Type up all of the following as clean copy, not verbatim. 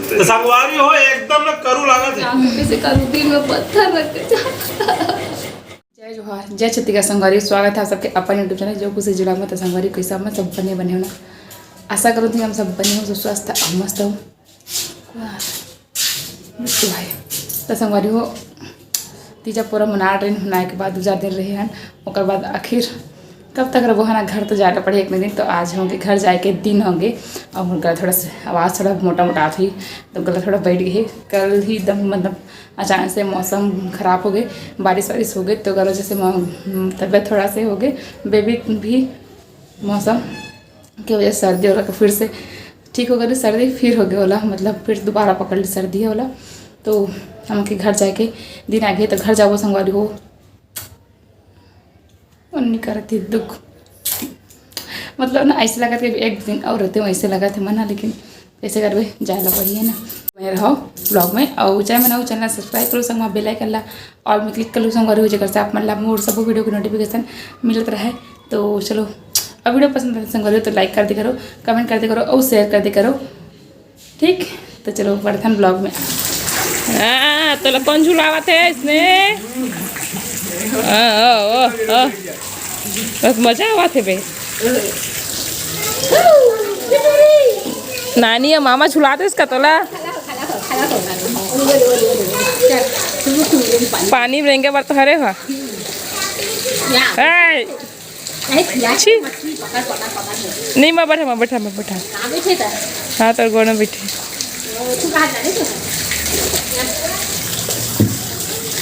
तो संगवारी हो एकदम ना करू लागत है कैसे करू दिल में पत्थर रख के जय जोहार जय छत्तीसगढ़ संगवारी स्वागत है सबके अपन यूट्यूब चैनल जो कुछ जुड़ा मत संगवारी कैसा मैं सब बने होना आशा करूँ थी हम सब बने हो स्वस्थ मस्त हो भाई तो संगवारी हो तीजा पूरा मना ट्रेन होने के बाद 2 दिन रहे हैं और बाद आखिर कब तक रहो है ना घर तो जाना पड़े एक दिन तो आज होंगे घर जाए के दिन होंगे और गला थोड़ा सा आवाज़ थोड़ा मोटा मोटा थी तो गला थोड़ा बैठ गई कल ही दम मतलब अचानक से मौसम ख़राब हो गए बारिश वारिश हो गई तो गला जैसे तबीयत थोड़ा से हो गए बेबी भी मौसम की वजह से सर्दी होला तो फिर से ठीक हो गई सर्दी फिर हो गया होला मतलब फिर दोबारा पकड़ ली सर्दी है होला तो हम के घर जाके दिन आ गए तो घर जाओ संगवारी हो नहीं करती दुख मतलब ना ऐसे लगा था एक दिन और रहते हो ऐसे लगा था मना लेकिन ऐसे कर जाए ला पड़ी है ना मैं रहो ब्लॉग में और चाहे मैं चैनल सब्सक्राइब करो संग बेल आइकन ला और मैं क्लिक कर लूँ संग हो जगह से आप मतलब मोर सब वीडियो की नोटिफिकेशन मिलता रहे तो चलो अब वीडियो पसंद आते संग तो लाइक कर दे करो कमेंट कर दे करो और शेयर कर दे करो ठीक तो चलो बढ़थन ब्लॉग में तो कौन झुलावा थे इसने बस मजा आवा थे बे नानी या मामा झुलाते इसका तोला पानी में रहेंगे बार तो हरे हुआ नहीं मैं बैठा हाँ तो गोड़ में बैठे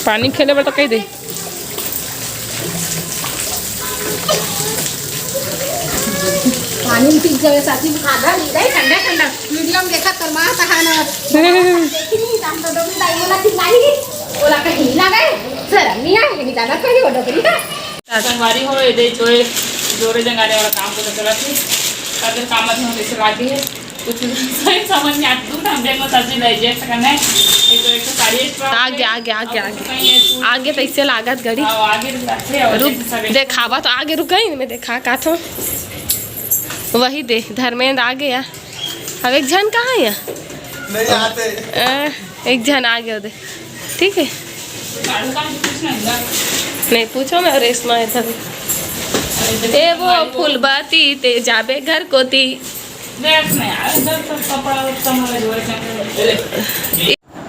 पानी खेले बार तो कही दे पानी में पीक जाए साथी खादा नहीं दे ठंडा ठंडा वीडियो में देखा कर मां तहाना देखी नहीं दाम तो डोमी दाई बोला कि नहीं बोला कहीं ना गए सर नहीं आए नहीं जाना कोई वो डोकरी का संगवारी हो दे चोए जोरे जंगाने वाला काम को चला थी अगर काम में हम ऐसे लागे है कुछ सही समझ में आता दूर हम देखो सब्जी ले जे सकने एक तो साड़ी आगे तो इससे लागत गड़ी रुक देखावा तो आगे रुक गई मैं देखा का तो वही दे धर्मेंद्र आ गया अब एक जन कहाँ है नहीं आते एक जन आ गया दे ठीक है नहीं पूछो मैं रेशमा इधर ए वो फूलबाती ते जाबे घर कोती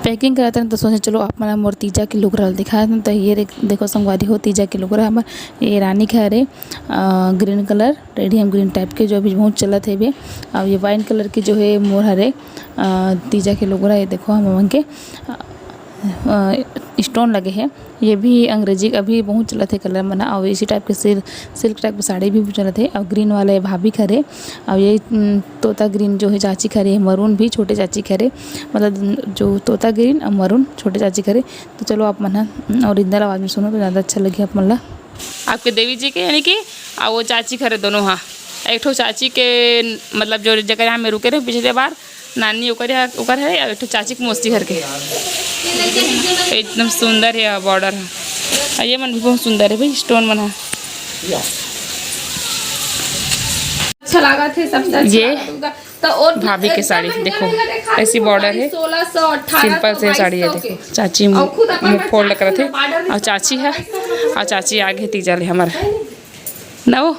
पैकिंग कराते हैं तो सोचे चलो आप हमारा मोर तीजा के लुगरा दिखाए तो ये देखो संगवारी हो तीजा के लुगरा हमारे ये रानी खा रहे green colour radium green type के जो अभी बहुत चला थे भी अब ये वाइन कलर की जो है मोर हरे तीजा के लुगरा ये देखो हम के स्टोन लगे हैं ये भी अंग्रेजी अभी बहुत चला थे कलर बना और इसी टाइप के सिल्क टाइप के साड़ी भी चला थे और ग्रीन वाले भाभी खरे और ये तोता ग्रीन जो है चाची खरे है मरून भी छोटे चाची खरे मतलब जो तोता ग्रीन और मरून छोटे चाची खरे तो चलो आप मना और इंदर आवाज़ में सुनो तो ज़्यादा अच्छा लगे आप मतलब आपके देवी जी के यानी कि और वो चाची खरे दोनों हाँ एक ठो चाची के मतलब जो जगह यहाँ में रुके रहे पिछले बार नानी ओकर है एक ठो चाची के मोस्ती घर के एकदम सुंदर है बॉर्डर है ये मन भी बहुत सुंदर है भाई स्टोन बना अच्छा लगा थे सबसे ये तो और भाभी की साड़ी देखो ऐसी बॉर्डर है 1618 सिंपल से साड़ी है देखो चाची मुँह फोल्ड कर थे और चाची है और चाची आगे तीजा ले हमारा ना वो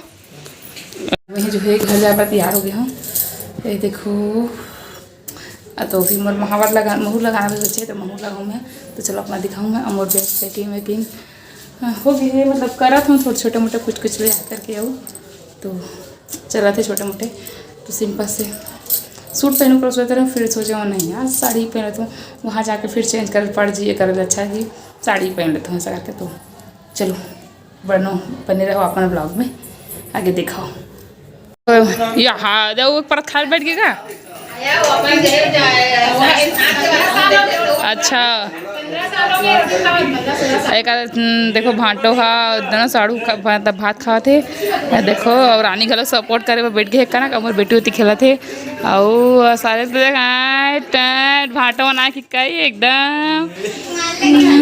वही जो है घर जाकर तैयार हो गया हूँ ये देखो तो फिर मोर महावर महूर लगाना भी बचे तो महूर लगाऊँ मैं तो चलो अपना दिखाऊँ मैं और बैग पैकिंग वैकिंग हो गई है मतलब करा था थोड़े छोटे मोटे कुछ ले आकर के आऊँ तो चला थे छोटे मोटे तो सिंपल से सूट पहनू कर सोचते रहे फिर सोचे नहीं यार साड़ी पहन लेता हूँ वहाँ जाके फिर चेंज कर पड़ जाइए कर अच्छा कि साड़ी पहन लेता हूँ ऐसा करके तो चलो बनो बने रहो अपना ब्लॉग में आगे दिखाओ यहाँ दो पर खाल बैठ गया अच्छा एक देखो भाटो हा दोनों साड़ू भात खावा थे देखो और रानी गलो सपोर्ट करे बैठ गए का ना कमर बेटी होती खेला थे और सारे भाटो बना कि कई एकदम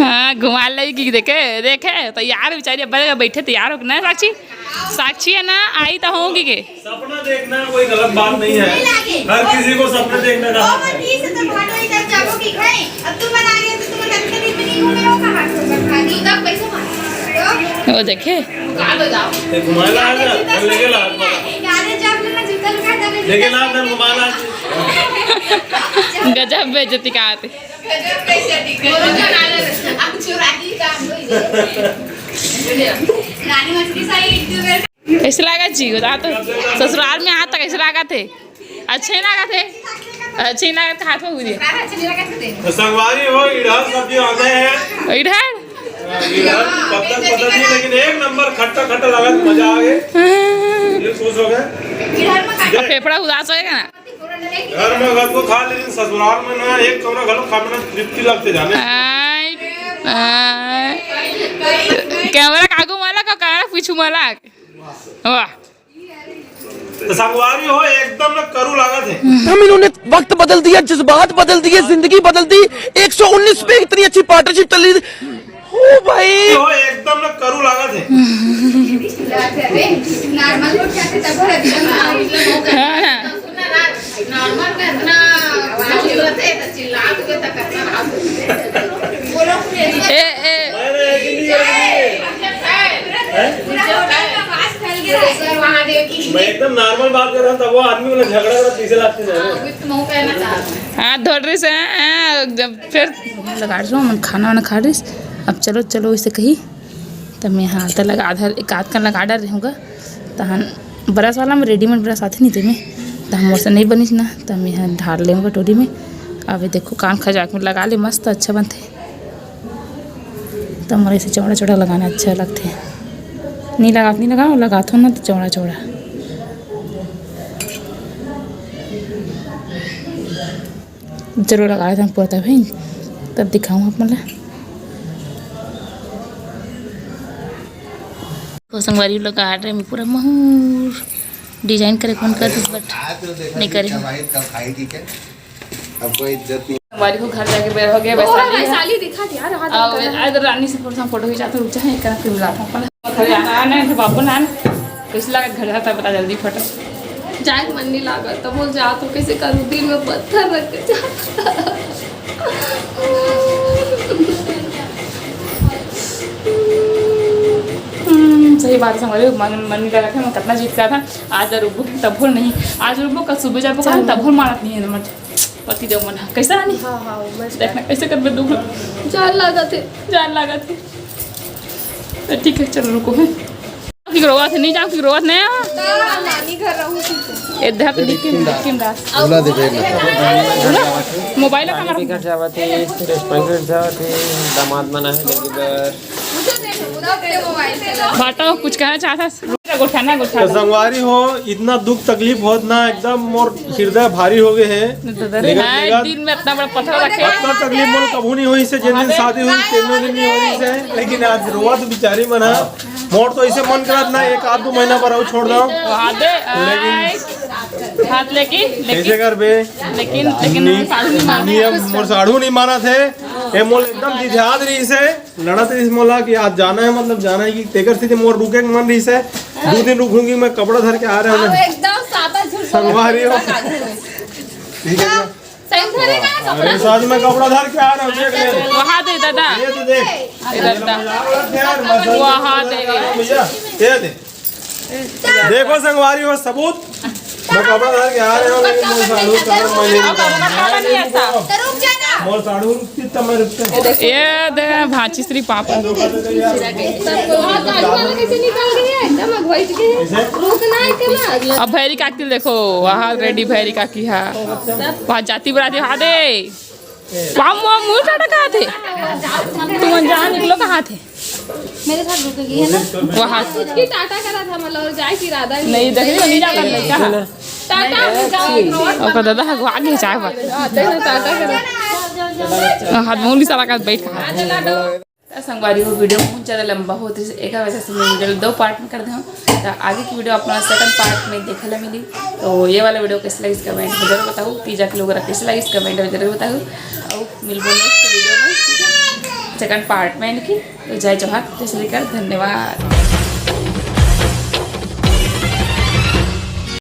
हाँ घुमा लगी देखे देखे तो यार बेचारी बैठे तैयार हो ना साक्षी साक्षी है ना आई तो होंगी के सपना देखना कोई गलत बात नहीं है हर किसी को सपना देखना नहीं, अब तुम बना रही हो तो तुम लगता है कि नहीं घूमे हो कहाँ से बता दी तब पैसे मांग वो देखे घुमाला आजा चल लेके ला याद जब लेना जूता लगा दे लेके ला अंदर घुमाला गजब बेइज्जती का आते गजब पैसे दिखे अब चुरा की काम होई रानी मछली साइड कैसे लगा जी बता तो ससुराल में आता कैसे लगा थे अच्छे लगा थे अच्छे लगा थे हाथ में हुई तो संगवारी हो इधर सब्जी आते हैं इधर पत्ता नहीं लेकिन एक नंबर खट्टा खट्टा लगा तो मजा आ गया ये खुश हो गए फेफड़ा उदास होएगा ना घर में घर को खा लेकिन ससुराल में ना एक कमरा घर खाना तृप्ति लगते जाने कैमरा कागू माला का कैमरा पीछू माला वाह तो संगवारी हो एकदम ना करू लागत है हम इन्होंने वक्त बदल दिया, जज्बात बदल दिए, जिंदगी बदल दी। 119 पे इतनी अच्छी पार्टनरशिप चल रही थी। ओ भाई हो एकदम ना करू लागत है नॉर्मल को क्या तब नॉर्मल का इतना जरूरत है तो चिल्ला के तक करना बोलो ए ए मैं एकदम नॉर्मल बात कर रहा हूँ तब वो आदमी को झगड़ा कर पीछे लगते जाए हाथ धो रही से जब फिर लगा रही हूँ खाना वाना खा रही अब चलो चलो इसे कही तब मैं यहाँ आता लगा आधा एक आध का लगा डर रहूँगा तहन ब्रश वाला में रेडीमेड ब्रश आते नहीं थे मैं तो हम से नहीं बनी ना तब मैं यहाँ ढाल लेंगे कटोरी में। अब देखो कान खजाक में लगा ले मस्त अच्छा बनते तब हमारे से चौड़ा चौड़ा लगाना अच्छा लगते नहीं लगाओ लगाते हो ना तो चौड़ा चौड़ा जरूर लगा रहे थे हम पूरा भाई तब दिखाऊँ आप मतलब संगवारी लोग आ रहे हैं पूरा महूर डिजाइन करे कौन कर बट नहीं करे संगवारी को घर जाके बेर हो गया वैशाली दिखा दिया और रानी से फोटो खिंचाते रुक जाए एक फिर मिलाता हूँ घर आना है बाबू नान कैसे लगा घर जाता है बता जल्दी फोटो जाए मन नहीं लगा तो बोल जा तो कैसे करूँ दिल में पत्थर रख के जा सही बात है मन नहीं लगा था मैं कितना जीत का था आज रुबू तब भूल नहीं आज रुबू कल सुबह जब तब भूल मारत नहीं है पति देव मन कैसा रानी हाँ देखना कैसे कर दुख जान लगा थे तो ठीक है चलो रुको है की रोवत नहीं जाओ की रोवत नहीं नानी घर रहूँ इधर तो दिखिम दास बोला दे मोबाइल का घर जावत है रेस्टोरेंट जावत है दामाद बना है लेकिन बाटा कुछ कहना चाहता गोठाना तो संगवारी हो इतना दुख तकलीफ होत ना एकदम मोर हृदय भारी हो गए हैं दिन में इतना बड़ा पत्थर रखे इतना तकलीफ मोर कबू नहीं हुई से जिन दिन शादी हुई तीनों दिन नहीं हो रही से लेकिन आज रोवा तो बेचारी मन है मोर तो ऐसे मन करत ना एक आध दो महीना पर छोड़ दो हाथ लेकिन कैसे कर बे लेकिन नियम मोर साढ़ू नहीं माना थे ये मोल एकदम जिहाद रही से लड़त रही मोला कि आज जाना है मतलब जाना है कि तेकर से मोर रुके के मन रही से 2 दिन रुकूंगी मैं कपड़ा धर के आ रहा हूँ एकदम सादा झूठ संगवारी हो ठीक है अरे साथ में कपड़ा धर के आ रहा हूँ देख ले वहाँ दे दादा ये तो देख इधर वहाँ दे भैया ये दे देखो संगवारी हो सबूत मैं कपड़ा धर के आ रहा हूँ लेकिन मोर साढ़ू कर मैं मोर साढ़ू कितना मैं रुकते ये दे भांची श्री पापा अब भैरी काकी देखो वहाँ रेडी भैरी काकी है वहाँ जाती बराती वहाँ दे वहाँ मुँह टाटा कहाँ थे तुम अनजान निकलो कहाँ थे मेरे साथ रुकेगी है ना वहाँ की टाटा करा था मतलब जाए की इरादा नहीं देख रही नहीं जाता लड़का टाटा और दादा आगे चाय पर टाटा करा हाथ मुँह भी सारा का बैठ संगवारी हो वीडियो बहुत ज़्यादा लंबा हो तो एक वजह से मैं वीडियो 2 पार्ट में कर दूँ तो आगे की वीडियो अपना सेकंड पार्ट में देखने ला मिली तो ये वाला वीडियो कैसे लगी इस कमेंट में जरूर बताओ तीजा के लोग कैसे लगी इस कमेंट में जरूर बताओ और मिलबो नेक्स्ट वीडियो में सेकंड पार्ट में इनकी तो जय जोहार जय श्री कृष्ण धन्यवाद।